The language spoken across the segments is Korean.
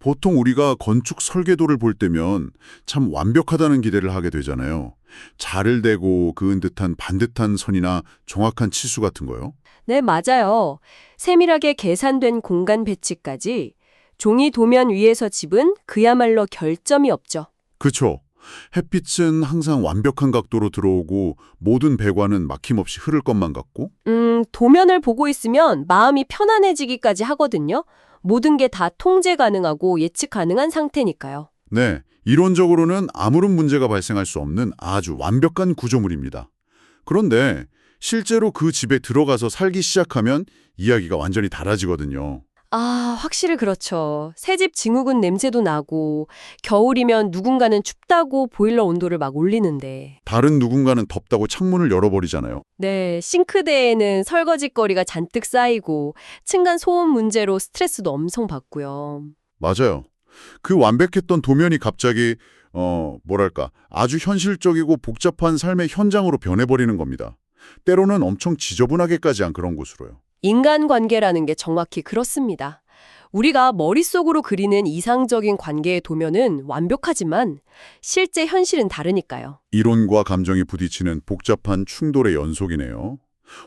보통 우리가 건축 설계도를 볼 때면 참 완벽하다는 기대를 하게 되잖아요. 자를 대고 그은 듯한 반듯한 선이나 정확한 치수 같은 거요. 네, 맞아요. 세밀하게 계산된 공간 배치까지 종이 도면 위에서 집은 그야말로 결점이 없죠. 그렇죠. 햇빛은 항상 완벽한 각도로 들어오고 모든 배관은 막힘없이 흐를 것만 같고. 도면을 보고 있으면 마음이 편안해지기까지 하거든요. 모든 게 다 통제 가능하고 예측 가능한 상태니까요. 네, 이론적으로는 아무런 문제가 발생할 수 없는 아주 완벽한 구조물입니다. 그런데 실제로 그 집에 들어가서 살기 시작하면 이야기가 완전히 달라지거든요. 아, 확실히 그렇죠. 새집 증후군 냄새도 나고 겨울이면 누군가는 춥다고 보일러 온도를 막 올리는데 다른 누군가는 덥다고 창문을 열어버리잖아요. 네, 싱크대에는 설거지거리가 잔뜩 쌓이고 층간 소음 문제로 스트레스도 엄청 받고요. 맞아요. 그 완벽했던 도면이 갑자기 뭐랄까 아주 현실적이고 복잡한 삶의 현장으로 변해버리는 겁니다. 때로는 엄청 지저분하게까지 한 그런 곳으로요. 인간관계라는 게 정확히 그렇습니다. 우리가 머릿속으로 그리는 이상적인 관계의 도면은 완벽하지만 실제 현실은 다르니까요. 이론과 감정이 부딪히는 복잡한 충돌의 연속이네요.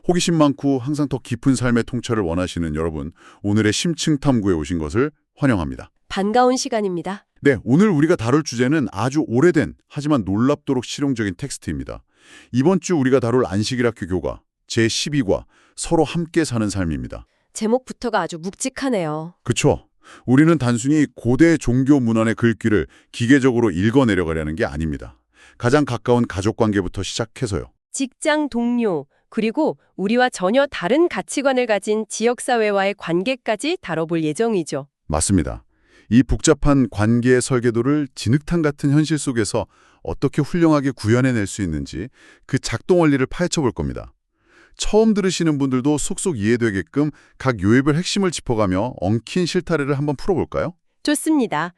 호기심 많고 항상 더 깊은 삶의 통찰을 원하시는 여러분, 오늘의 심층 탐구에 오신 것을 환영합니다. 반가운 시간입니다. 네, 오늘 우리가 다룰 주제는 아주 오래된 하지만 놀랍도록 실용적인 텍스트입니다. 이번 주 우리가 다룰 안식일학교 교과 제12과 서로 함께 사는 삶입니다. 제목부터가 아주 묵직하네요. 그쵸? 우리는 단순히 고대 종교 문안의 글귀를 기계적으로 읽어내려가려는 게 아닙니다. 가장 가까운 가족관계부터 시작해서요. 직장 동료, 그리고 우리와 전혀 다른 가치관을 가진 지역사회와의 관계까지 다뤄볼 예정이죠. 맞습니다. 이 복잡한 관계의 설계도를 진흙탕 같은 현실 속에서 어떻게 훌륭하게 구현해낼 수 있는지 그 작동 원리를 파헤쳐 볼 겁니다. 처음 들으시는 분들도 속속 이해되게끔 각 요일별 핵심을 짚어가며 엉킨 실타래를 한번 풀어볼까요? 좋습니다.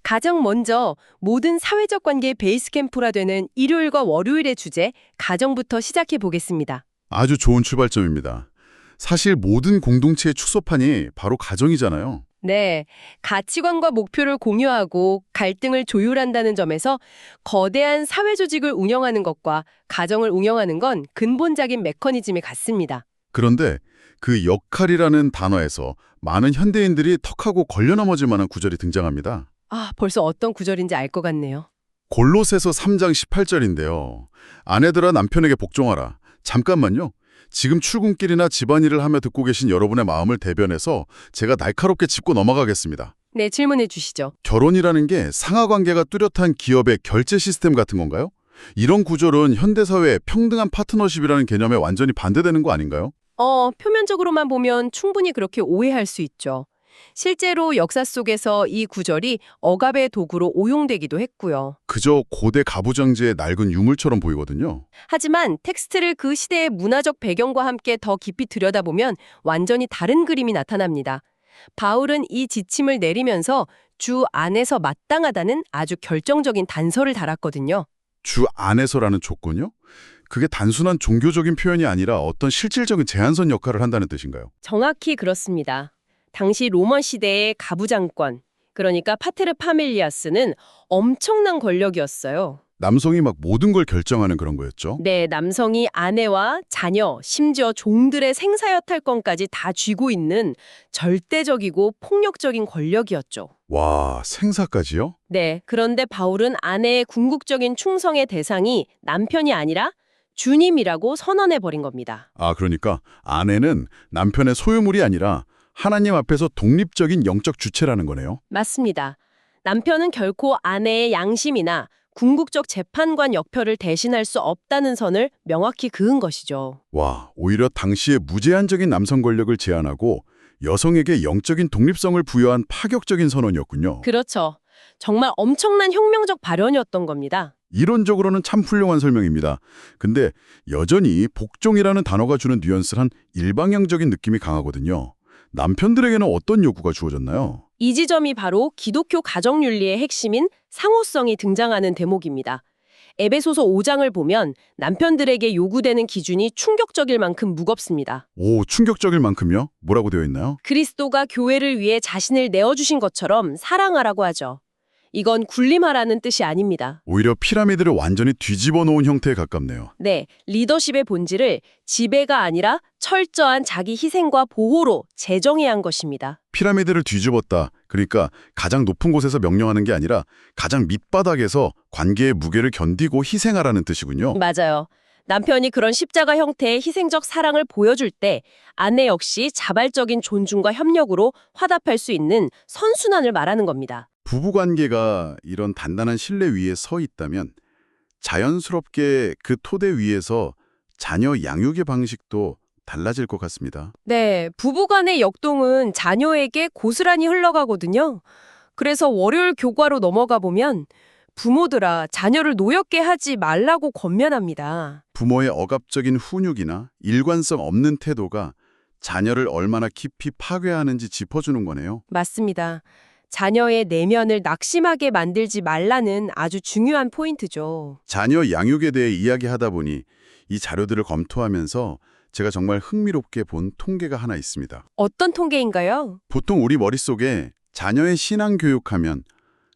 가장 먼저 모든 사회적 관계의 베이스 캠프라 되는 일요일과 월요일의 주제, 가정부터 시작해 보겠습니다. 아주 좋은 출발점입니다. 사실 모든 공동체의 축소판이 바로 가정이잖아요. 네, 가치관과 목표를 공유하고 갈등을 조율한다는 점에서 거대한 사회 조직을 운영하는 것과 가정을 운영하는 건 근본적인 메커니즘이 같습니다. 그런데 그 역할이라는 단어에서 많은 현대인들이 턱하고 걸려 넘어질 만한 구절이 등장합니다. 아, 벌써 어떤 구절인지 알 것 같네요. 골로새서 3장 18절인데요. 아내들아 남편에게 복종하라. 잠깐만요. 지금 출근길이나 집안일을 하며 듣고 계신 여러분의 마음을 대변해서 제가 날카롭게 짚고 넘어가겠습니다. 네, 질문해 주시죠. 결혼이라는 게 상하관계가 뚜렷한 기업의 결제 시스템 같은 건가요? 이런 구절은 현대사회의 평등한 파트너십이라는 개념에 완전히 반대되는 거 아닌가요? 표면적으로만 보면 충분히 그렇게 오해할 수 있죠. 실제로 역사 속에서 이 구절이 억압의 도구로 오용되기도 했고요. 그저 고대 가부장제의 낡은 유물처럼 보이거든요. 하지만 텍스트를 그 시대의 문화적 배경과 함께 더 깊이 들여다보면 완전히 다른 그림이 나타납니다. 바울은 이 지침을 내리면서 주 안에서 마땅하다는 아주 결정적인 단서를 달았거든요. 주 안에서라는 조건요? 그게 단순한 종교적인 표현이 아니라 어떤 실질적인 제한선 역할을 한다는 뜻인가요? 정확히 그렇습니다. 당시 로마 시대의 가부장권, 그러니까 파테르 파밀리아스는 엄청난 권력이었어요. 남성이 막 모든 걸 결정하는 그런 거였죠? 네, 남성이 아내와 자녀, 심지어 종들의 생사여탈권까지 다 쥐고 있는 절대적이고 폭력적인 권력이었죠. 와, 생사까지요? 네, 그런데 바울은 아내의 궁극적인 충성의 대상이 남편이 아니라 주님이라고 선언해버린 겁니다. 아, 그러니까 아내는 남편의 소유물이 아니라 하나님 앞에서 독립적인 영적 주체라는 거네요. 맞습니다. 남편은 결코 아내의 양심이나 궁극적 재판관 역할을 대신할 수 없다는 선을 명확히 그은 것이죠. 와, 오히려 당시의 무제한적인 남성 권력을 제한하고 여성에게 영적인 독립성을 부여한 파격적인 선언이었군요. 그렇죠. 정말 엄청난 혁명적 발현이었던 겁니다. 이론적으로는 참 훌륭한 설명입니다. 근데 여전히 복종이라는 단어가 주는 뉘앙스란 일방향적인 느낌이 강하거든요. 남편들에게는 어떤 요구가 주어졌나요? 이 지점이 바로 기독교 가정윤리의 핵심인 상호성이 등장하는 대목입니다. 에베소서 5장을 보면 남편들에게 요구되는 기준이 충격적일 만큼 무겁습니다. 오, 충격적일 만큼요? 뭐라고 되어 있나요? 그리스도가 교회를 위해 자신을 내어주신 것처럼 사랑하라고 하죠. 이건 군림하라는 뜻이 아닙니다. 오히려 피라미드를 완전히 뒤집어 놓은 형태에 가깝네요. 네, 리더십의 본질을 지배가 아니라 철저한 자기 희생과 보호로 재정해야 한 것입니다. 피라미드를 뒤집었다. 그러니까 가장 높은 곳에서 명령하는 게 아니라 가장 밑바닥에서 관계의 무게를 견디고 희생하라는 뜻이군요. 맞아요. 남편이 그런 십자가 형태의 희생적 사랑을 보여줄 때 아내 역시 자발적인 존중과 협력으로 화답할 수 있는 선순환을 말하는 겁니다. 부부관계가 이런 단단한 신뢰 위에 서 있다면 자연스럽게 그 토대 위에서 자녀 양육의 방식도 달라질 것 같습니다. 네, 부부간의 역동은 자녀에게 고스란히 흘러가거든요. 그래서 월요일 교과로 넘어가 보면 부모들아 자녀를 노엽게 하지 말라고 권면합니다. 부모의 억압적인 훈육이나 일관성 없는 태도가 자녀를 얼마나 깊이 파괴하는지 짚어주는 거네요. 맞습니다. 자녀의 내면을 낙심하게 만들지 말라는 아주 중요한 포인트죠. 자녀 양육에 대해 이야기하다 보니 이 자료들을 검토하면서 제가 정말 흥미롭게 본 통계가 하나 있습니다. 어떤 통계인가요? 보통 우리 머릿속에 자녀의 신앙 교육하면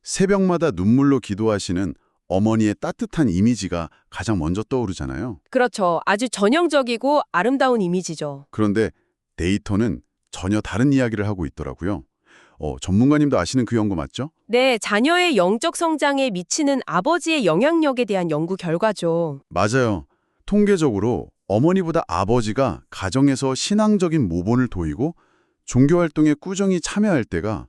새벽마다 눈물로 기도하시는 어머니의 따뜻한 이미지가 가장 먼저 떠오르잖아요. 그렇죠. 아주 전형적이고 아름다운 이미지죠. 그런데 데이터는 전혀 다른 이야기를 하고 있더라고요. 전문가님도 아시는 그 연구 맞죠? 네, 자녀의 영적 성장에 미치는 아버지의 영향력에 대한 연구 결과죠. 맞아요. 통계적으로 어머니보다 아버지가 가정에서 신앙적인 모본을 보이고 종교활동에 꾸준히 참여할 때가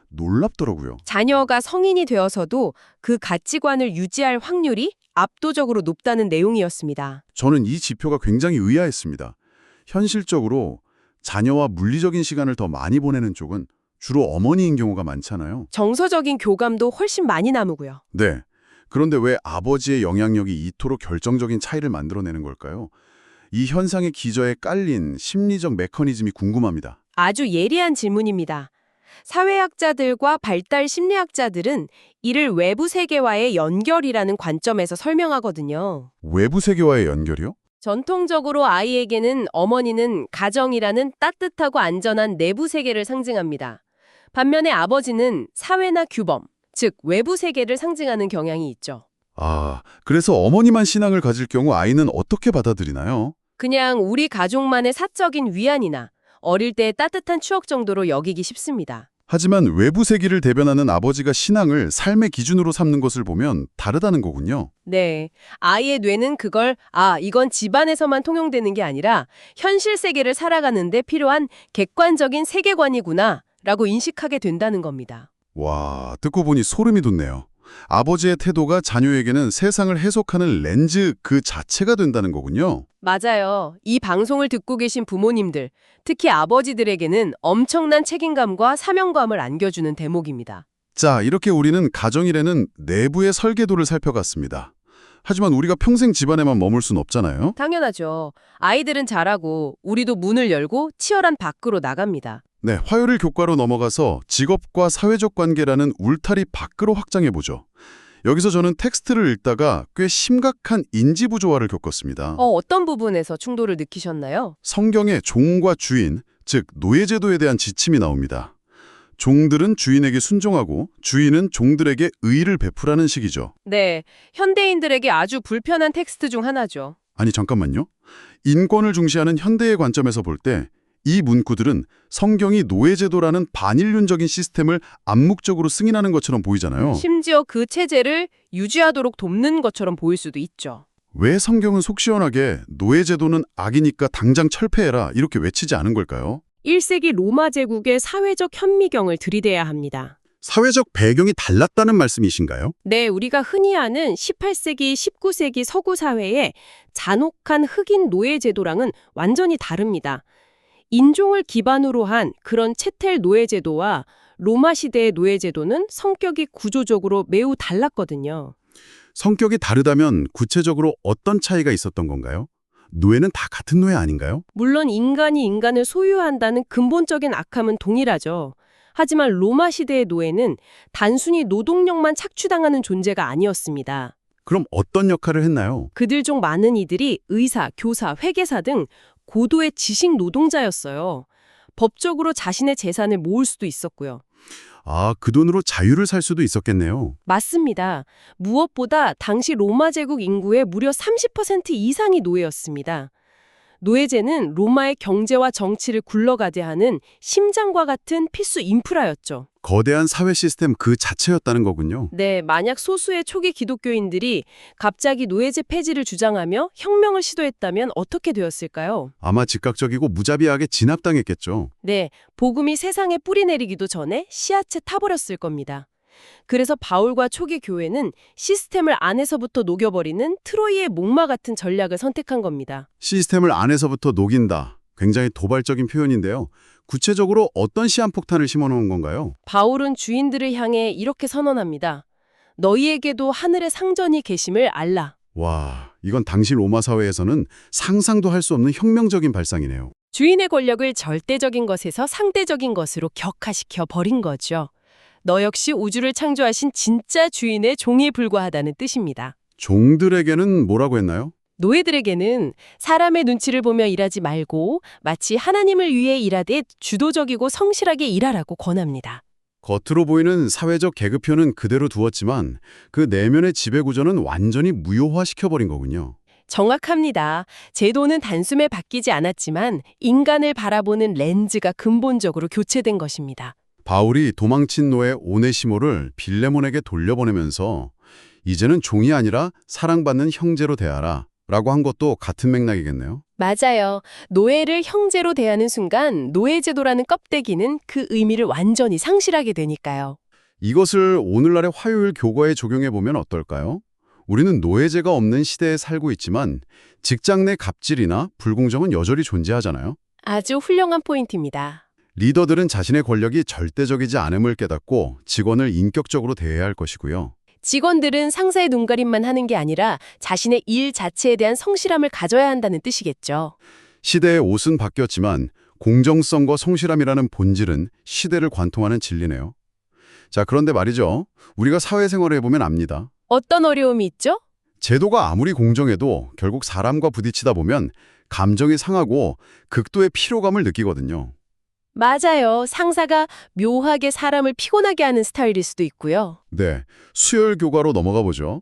놀랍더라고요. 자녀가 성인이 되어서도 그 가치관을 유지할 확률이 압도적으로 높다는 내용이었습니다. 저는 이 지표가 굉장히 의아했습니다. 현실적으로 자녀와 물리적인 시간을 더 많이 보내는 쪽은 주로 어머니인 경우가 많잖아요. 정서적인 교감도 훨씬 많이 남고요. 네. 그런데 왜 아버지의 영향력이 이토록 결정적인 차이를 만들어내는 걸까요? 이 현상의 기저에 깔린 심리적 메커니즘이 궁금합니다. 아주 예리한 질문입니다. 사회학자들과 발달 심리학자들은 이를 외부 세계와의 연결이라는 관점에서 설명하거든요. 외부 세계와의 연결이요? 전통적으로 아이에게는 어머니는 가정이라는 따뜻하고 안전한 내부 세계를 상징합니다. 반면에 아버지는 사회나 규범, 즉 외부 세계를 상징하는 경향이 있죠. 아, 그래서 어머니만 신앙을 가질 경우 아이는 어떻게 받아들이나요? 그냥 우리 가족만의 사적인 위안이나 어릴 때의 따뜻한 추억 정도로 여기기 쉽습니다. 하지만 외부 세계를 대변하는 아버지가 신앙을 삶의 기준으로 삼는 것을 보면 다르다는 거군요. 네, 아이의 뇌는 그걸 이건 집안에서만 통용되는 게 아니라 현실 세계를 살아가는 데 필요한 객관적인 세계관이구나 라고 인식하게 된다는 겁니다. 와, 듣고 보니 소름이 돋네요. 아버지의 태도가 자녀에게는 세상을 해석하는 렌즈 그 자체가 된다는 거군요. 맞아요. 이 방송을 듣고 계신 부모님들, 특히 아버지들에게는 엄청난 책임감과 사명감을 안겨주는 대목입니다. 자, 이렇게 우리는 가정일에는 내부의 설계도를 살펴갔습니다. 하지만 우리가 평생 집안에만 머물 순 없잖아요. 당연하죠. 아이들은 자라고 우리도 문을 열고 치열한 밖으로 나갑니다. 네, 화요일 교과로 넘어가서 직업과 사회적 관계라는 울타리 밖으로 확장해보죠. 여기서 저는 텍스트를 읽다가 꽤 심각한 인지 부조화를 겪었습니다. 어떤 부분에서 충돌을 느끼셨나요? 성경에 종과 주인, 즉 노예제도에 대한 지침이 나옵니다. 종들은 주인에게 순종하고 주인은 종들에게 의의를 베푸라는 식이죠. 네, 현대인들에게 아주 불편한 텍스트 중 하나죠. 아니 잠깐만요. 인권을 중시하는 현대의 관점에서 볼 때 이 문구들은 성경이 노예제도라는 반인륜적인 시스템을 암묵적으로 승인하는 것처럼 보이잖아요. 심지어 그 체제를 유지하도록 돕는 것처럼 보일 수도 있죠. 왜 성경은 속 시원하게 노예제도는 악이니까 당장 철폐해라 이렇게 외치지 않은 걸까요? 1세기 로마 제국의 사회적 현미경을 들이대야 합니다. 사회적 배경이 달랐다는 말씀이신가요? 네, 우리가 흔히 아는 18세기, 19세기 서구 사회의 잔혹한 흑인 노예 제도랑은 완전히 다릅니다. 인종을 기반으로 한 그런 채텔 노예 제도와 로마 시대의 노예 제도는 성격이 구조적으로 매우 달랐거든요. 성격이 다르다면 구체적으로 어떤 차이가 있었던 건가요? 노예는 다 같은 노예 아닌가요? 물론 인간이 인간을 소유한다는 근본적인 악함은 동일하죠. 하지만 로마 시대의 노예는 단순히 노동력만 착취당하는 존재가 아니었습니다. 그럼 어떤 역할을 했나요? 그들 중 많은 이들이 의사, 교사, 회계사 등 고도의 지식 노동자였어요. 법적으로 자신의 재산을 모을 수도 있었고요. 아, 그 돈으로 자유를 살 수도 있었겠네요. 맞습니다. 무엇보다 당시 로마 제국 인구의 무려 30% 이상이 노예였습니다. 노예제는 로마의 경제와 정치를 굴러가게 하는 심장과 같은 필수 인프라였죠. 거대한 사회 시스템 그 자체였다는 거군요. 네, 만약 소수의 초기 기독교인들이 갑자기 노예제 폐지를 주장하며 혁명을 시도했다면 어떻게 되었을까요? 아마 즉각적이고 무자비하게 진압당했겠죠. 네, 복음이 세상에 뿌리 내리기도 전에 씨앗에 타버렸을 겁니다. 그래서 바울과 초기 교회는 시스템을 안에서부터 녹여버리는 트로이의 목마 같은 전략을 선택한 겁니다. 시스템을 안에서부터 녹인다. 굉장히 도발적인 표현인데요. 구체적으로 어떤 시한폭탄을 심어놓은 건가요? 바울은 주인들을 향해 이렇게 선언합니다. 너희에게도 하늘의 상전이 계심을 알라. 와, 이건 당시 로마 사회에서는 상상도 할 수 없는 혁명적인 발상이네요. 주인의 권력을 절대적인 것에서 상대적인 것으로 격화시켜 버린 거죠. 너 역시 우주를 창조하신 진짜 주인의 종에 불과하다는 뜻입니다. 종들에게는 뭐라고 했나요? 노예들에게는 사람의 눈치를 보며 일하지 말고 마치 하나님을 위해 일하되 주도적이고 성실하게 일하라고 권합니다. 겉으로 보이는 사회적 계급표는 그대로 두었지만 그 내면의 지배구조는 완전히 무효화시켜버린 거군요. 정확합니다. 제도는 단숨에 바뀌지 않았지만 인간을 바라보는 렌즈가 근본적으로 교체된 것입니다. 바울이 도망친 노예 오네시모를 빌레몬에게 돌려보내면서 이제는 종이 아니라 사랑받는 형제로 대하라 라고 한 것도 같은 맥락이겠네요. 맞아요. 노예를 형제로 대하는 순간 노예제도라는 껍데기는 그 의미를 완전히 상실하게 되니까요. 이것을 오늘날의 화요일 교과에 적용해보면 어떨까요? 우리는 노예제가 없는 시대에 살고 있지만 직장 내 갑질이나 불공정은 여전히 존재하잖아요. 아주 훌륭한 포인트입니다. 리더들은 자신의 권력이 절대적이지 않음을 깨닫고 직원을 인격적으로 대해야 할 것이고요. 직원들은 상사의 눈가림만 하는 게 아니라 자신의 일 자체에 대한 성실함을 가져야 한다는 뜻이겠죠. 시대의 옷은 바뀌었지만 공정성과 성실함이라는 본질은 시대를 관통하는 진리네요. 자, 그런데 말이죠. 우리가 사회생활을 해보면 압니다. 어떤 어려움이 있죠? 제도가 아무리 공정해도 결국 사람과 부딪히다 보면 감정이 상하고 극도의 피로감을 느끼거든요. 맞아요. 상사가 묘하게 사람을 피곤하게 하는 스타일일 수도 있고요. 네, 수요일 교과로 넘어가 보죠.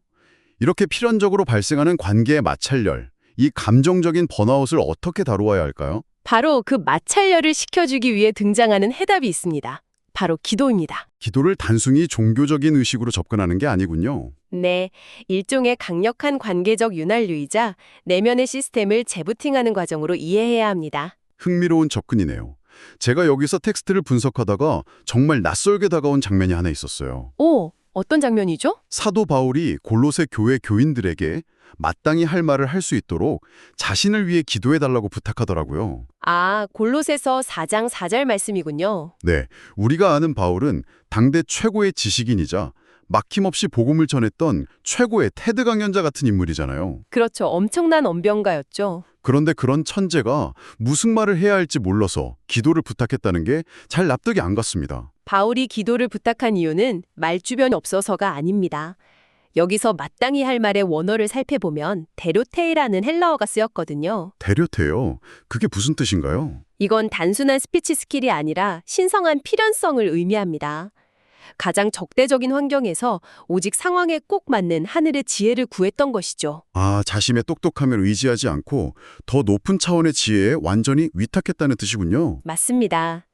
이렇게 필연적으로 발생하는 관계의 마찰열, 이 감정적인 번아웃을 어떻게 다루어야 할까요? 바로 그 마찰열을 식혀주기 위해 등장하는 해답이 있습니다. 바로 기도입니다. 기도를 단순히 종교적인 의식으로 접근하는 게 아니군요. 네, 일종의 강력한 관계적 윤활유이자 내면의 시스템을 재부팅하는 과정으로 이해해야 합니다. 흥미로운 접근이네요. 제가 여기서 텍스트를 분석하다가 정말 낯설게 다가온 장면이 하나 있었어요. 오, 어떤 장면이죠? 사도 바울이 골로새 교회 교인들에게 마땅히 할 말을 할 수 있도록 자신을 위해 기도해달라고 부탁하더라고요. 아, 골로새서 4장 4절 말씀이군요. 네, 우리가 아는 바울은 당대 최고의 지식인이자 막힘없이 복음을 전했던 최고의 테드 강연자 같은 인물이잖아요. 그렇죠. 엄청난 언변가였죠. 그런데 그런 천재가 무슨 말을 해야 할지 몰라서 기도를 부탁했다는 게 잘 납득이 안 갔습니다. 바울이 기도를 부탁한 이유는 말주변이 없어서가 아닙니다. 여기서 마땅히 할 말의 원어를 살펴보면 데료테이라는 헬라어가 쓰였거든요. 대려태요. 그게 무슨 뜻인가요? 이건 단순한 스피치 스킬이 아니라 신성한 필연성을 의미합니다. 가장 적대적인 환경에서 오직 상황에 꼭 맞는 하늘의 지혜를 구했던 것이죠. 아, 자신의 똑똑함을 의지하지 않고 더 높은 차원의 지혜에 완전히 위탁했다는 뜻이군요. 맞습니다.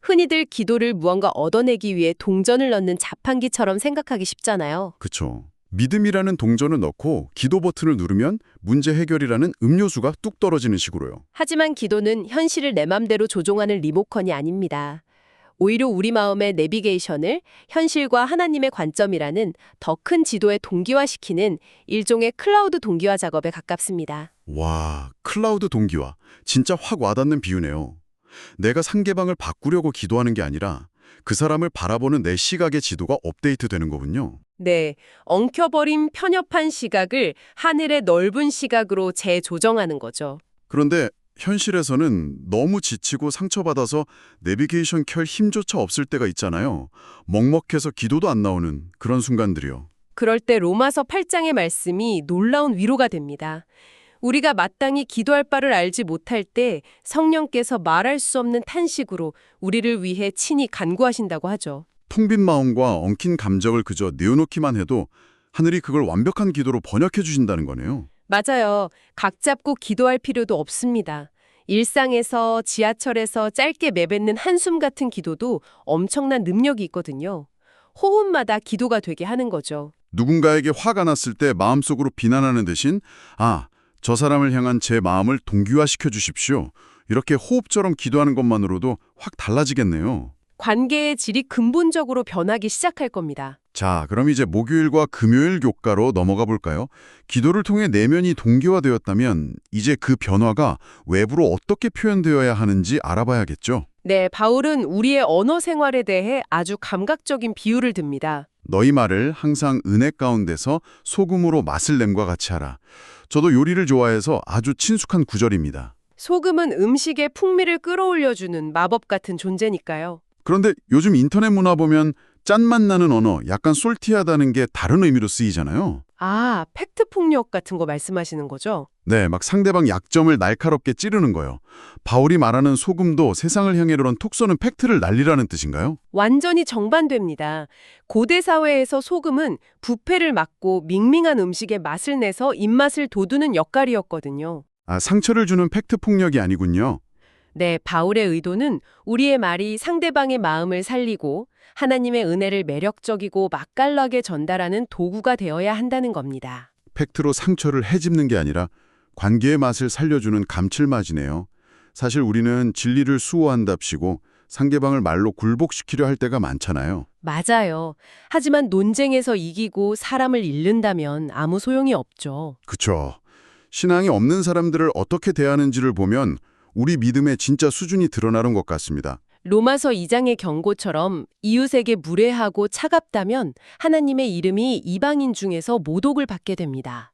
흔히들 기도를 무언가 얻어내기 위해 동전을 넣는 자판기처럼 생각하기 쉽잖아요. 그쵸. 믿음이라는 동전을 넣고 기도 버튼을 누르면 문제 해결이라는 음료수가 뚝 떨어지는 식으로요. 하지만 기도는 현실을 내 맘대로 조종하는 리모컨이 아닙니다. 오히려 우리 마음의 내비게이션을 현실과 하나님의 관점이라는 더 큰 지도에 동기화시키는 일종의 클라우드 동기화 작업에 가깝습니다. 와, 클라우드 동기화. 진짜 확 와닿는 비유네요. 내가 상대방을 바꾸려고 기도하는 게 아니라 그 사람을 바라보는 내 시각의 지도가 업데이트되는 거군요. 네, 엉켜버린 편협한 시각을 하늘의 넓은 시각으로 재조정하는 거죠. 그런데 현실에서는 너무 지치고 상처받아서 내비게이션 켤 힘조차 없을 때가 있잖아요. 먹먹해서 기도도 안 나오는 그런 순간들이요. 그럴 때 로마서 8장의 말씀이 놀라운 위로가 됩니다. 우리가 마땅히 기도할 바를 알지 못할 때 성령께서 말할 수 없는 탄식으로 우리를 위해 친히 간구하신다고 하죠. 텅 빈 마음과 엉킨 감정을 그저 내어놓기만 해도 하늘이 그걸 완벽한 기도로 번역해 주신다는 거네요. 맞아요. 각 잡고 기도할 필요도 없습니다. 일상에서 지하철에서 짧게 내뱉는 한숨 같은 기도도 엄청난 능력이 있거든요. 호흡마다 기도가 되게 하는 거죠. 누군가에게 화가 났을 때 마음속으로 비난하는 대신 저 사람을 향한 제 마음을 동기화시켜 주십시오. 이렇게 호흡처럼 기도하는 것만으로도 확 달라지겠네요. 관계의 질이 근본적으로 변하기 시작할 겁니다. 자, 그럼 이제 목요일과 금요일 교과로 넘어가 볼까요? 기도를 통해 내면이 동기화되었다면 이제 그 변화가 외부로 어떻게 표현되어야 하는지 알아봐야겠죠. 네, 바울은 우리의 언어 생활에 대해 아주 감각적인 비유를 듭니다. 너희 말을 항상 은혜 가운데서 소금으로 맛을 냄과 같이 하라. 저도 요리를 좋아해서 아주 친숙한 구절입니다. 소금은 음식의 풍미를 끌어올려주는 마법 같은 존재니까요. 그런데 요즘 인터넷 문화 보면 짠맛 나는 언어, 약간 솔티하다는 게 다른 의미로 쓰이잖아요. 아, 팩트 폭력 같은 거 말씀하시는 거죠? 네, 막 상대방 약점을 날카롭게 찌르는 거요. 바울이 말하는 소금도 세상을 향해로는 톡 쏘는 팩트를 날리라는 뜻인가요? 완전히 정반대입니다. 고대 사회에서 소금은 부패를 막고 밍밍한 음식의 맛을 내서 입맛을 돋우는 역할이었거든요. 상처를 주는 팩트 폭력이 아니군요. 네, 바울의 의도는 우리의 말이 상대방의 마음을 살리고 하나님의 은혜를 매력적이고 맛깔나게 전달하는 도구가 되어야 한다는 겁니다. 팩트로 상처를 헤집는 게 아니라 관계의 맛을 살려주는 감칠맛이네요. 사실 우리는 진리를 수호한답시고 상대방을 말로 굴복시키려 할 때가 많잖아요. 맞아요. 하지만 논쟁에서 이기고 사람을 잃는다면 아무 소용이 없죠. 그쵸. 신앙이 없는 사람들을 어떻게 대하는지를 보면 우리 믿음의 진짜 수준이 드러나는 것 같습니다. 로마서 2장의 경고처럼 이웃에게 무례하고 차갑다면 하나님의 이름이 이방인 중에서 모독을 받게 됩니다.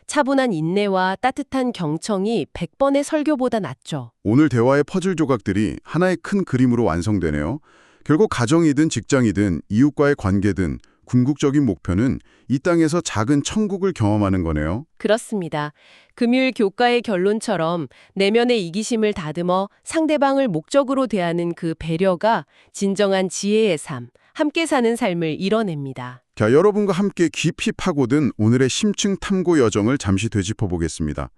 차분한 인내와 따뜻한 경청이 100번의 설교보다 낫죠. 오늘 대화의 퍼즐 조각들이 하나의 큰 그림으로 완성되네요. 결국 가정이든 직장이든 이웃과의 관계든 궁극적인 목표는 이 땅에서 작은 천국을 경험하는 거네요. 그렇습니다. 금요일 교과의 결론처럼 내면의 이기심을 다듬어 상대방을 목적으로 대하는 그 배려가 진정한 지혜의 삶, 함께 사는 삶을 이뤄냅니다. 자, 여러분과 함께 깊이 파고든 오늘의 심층 탐구 여정을 잠시 되짚어 보겠습니다.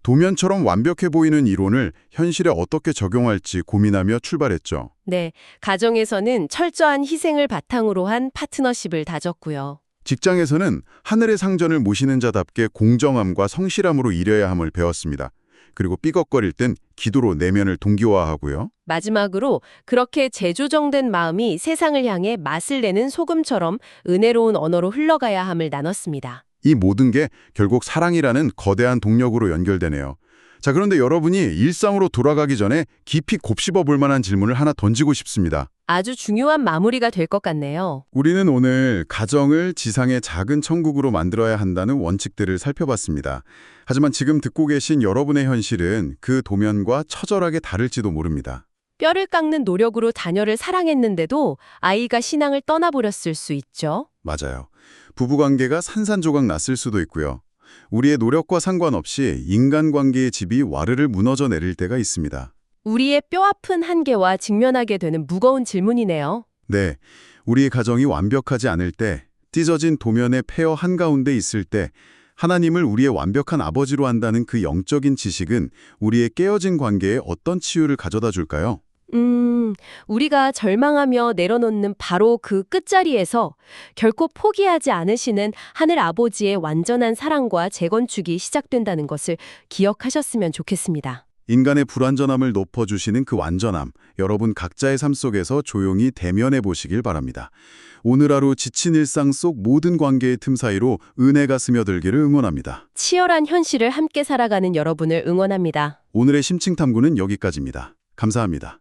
도면처럼 완벽해 보이는 이론을 현실에 어떻게 적용할지 고민하며 출발했죠. 네, 가정에서는 철저한 희생을 바탕으로 한 파트너십을 다졌고요. 직장에서는 하늘의 상전을 모시는 자답게 공정함과 성실함으로 일해야 함을 배웠습니다. 그리고 삐걱거릴 땐 기도로 내면을 동기화하고요. 마지막으로 그렇게 재조정된 마음이 세상을 향해 맛을 내는 소금처럼 은혜로운 언어로 흘러가야 함을 나눴습니다. 이 모든 게 결국 사랑이라는 거대한 동력으로 연결되네요. 자, 그런데 여러분이 일상으로 돌아가기 전에 깊이 곱씹어 볼 만한 질문을 하나 던지고 싶습니다. 아주 중요한 마무리가 될 것 같네요. 우리는 오늘 가정을 지상의 작은 천국으로 만들어야 한다는 원칙들을 살펴봤습니다. 하지만 지금 듣고 계신 여러분의 현실은 그 도면과 처절하게 다를지도 모릅니다. 뼈를 깎는 노력으로 자녀를 사랑했는데도 아이가 신앙을 떠나버렸을 수 있죠. 맞아요. 부부관계가 산산조각 났을 수도 있고요. 우리의 노력과 상관없이 인간관계의 집이 와르르 무너져 내릴 때가 있습니다. 우리의 뼈아픈 한계와 직면하게 되는 무거운 질문이네요. 네, 우리의 가정이 완벽하지 않을 때, 찢어진 도면의 폐허 한가운데 있을 때 하나님을 우리의 완벽한 아버지로 한다는 그 영적인 지식은 우리의 깨어진 관계에 어떤 치유를 가져다 줄까요? 우리가 절망하며 내려놓는 바로 그 끝자리에서 결코 포기하지 않으시는 하늘 아버지의 완전한 사랑과 재건축이 시작된다는 것을 기억하셨으면 좋겠습니다. 인간의 불완전함을 높여주시는 그 완전함, 여러분 각자의 삶 속에서 조용히 대면해 보시길 바랍니다. 오늘 하루 지친 일상 속 모든 관계의 틈 사이로 은혜가 스며들기를 응원합니다. 치열한 현실을 함께 살아가는 여러분을 응원합니다. 오늘의 심층 탐구는 여기까지입니다. 감사합니다.